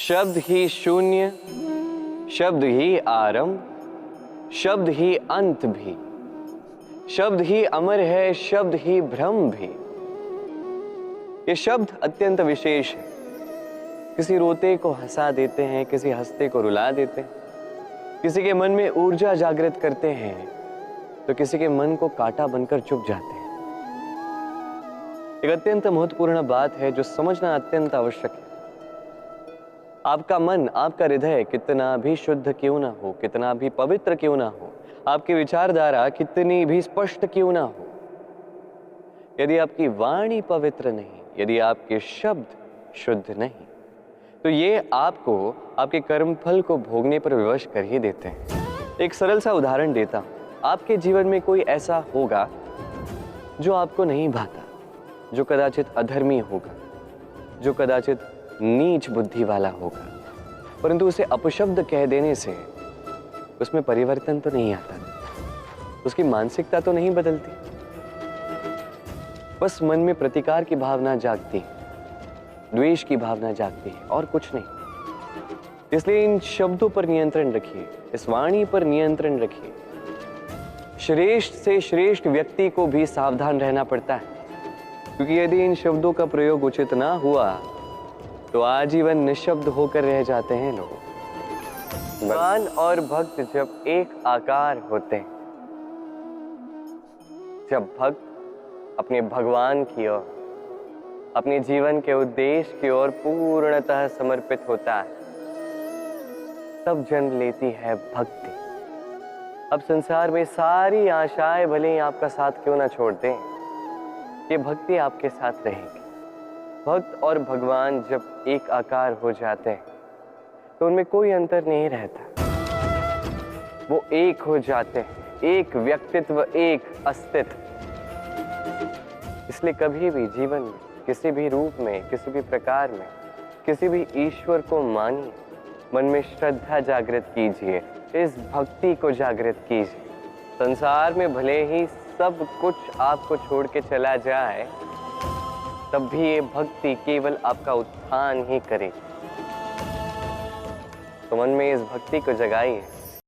शब्द ही शून्य, शब्द ही आरंभ, शब्द ही अंत भी, शब्द ही अमर है, शब्द ही भ्रम भी। ये शब्द अत्यंत विशेष है। किसी रोते को हंसा देते हैं, किसी हंसते को रुला देते हैं, किसी के मन में ऊर्जा जागृत करते हैं तो किसी के मन को कांटा बनकर चुभ जाते हैं। एक अत्यंत महत्वपूर्ण बात है जो समझना अत्यंत आवश्यक है। आपका मन, आपका हृदय कितना भी शुद्ध क्यों ना हो, कितना भी पवित्र क्यों ना हो, आपकी विचारधारा कितनी भी स्पष्ट क्यों ना हो, यदि आपकी वाणी पवित्र नहीं, यदि आपके शब्द शुद्ध नहीं, तो ये आपको आपके कर्मफल को भोगने पर विवश कर ही देते हैं। एक सरल सा उदाहरण देता हूं। आपके जीवन में कोई ऐसा होगा जो आपको नहीं भाता, जो कदाचित अधर्मी होगा, जो कदाचित नीच बुद्धि वाला होगा, परंतु उसे अपशब्द कह देने से उसमें परिवर्तन तो नहीं आता, उसकी मानसिकता तो नहीं बदलती, बस मन में प्रतिकार की भावना जागती है, द्वेष की भावना जागती है और कुछ नहीं। इसलिए इन शब्दों पर नियंत्रण रखिए, इस वाणी पर नियंत्रण रखिए। श्रेष्ठ से श्रेष्ठ व्यक्ति को भी सावधान रहना पड़ता है, क्योंकि यदि इन शब्दों का प्रयोग उचित ना हुआ तो आजीवन निशब्द होकर रह जाते हैं लोग। भगवान और भक्त जब एक आकार होते हैं, जब भक्त अपने भगवान की ओर, अपने जीवन के उद्देश्य की ओर पूर्णतः समर्पित होता है, तब जन्म लेती है भक्ति। अब संसार में सारी आशाएं भले ही आपका साथ क्यों ना छोड़ दें, ये भक्ति आपके साथ रहेगी। भक्त और भगवान जब एक आकार हो जाते हैं तो उनमें कोई अंतर नहीं रहता, वो एक हो जाते हैं, एक व्यक्तित्व, एक अस्तित्व। इसलिए कभी भी जीवन में, किसी भी रूप में, किसी भी प्रकार में, किसी भी ईश्वर को मानिए, मन में श्रद्धा जागृत कीजिए, इस भक्ति को जागृत कीजिए। संसार में भले ही सब कुछ आपको छोड़ के चला जाए, तब भी ये भक्ति केवल आपका उत्थान ही करे। तो मन में इस भक्ति को जगाइए।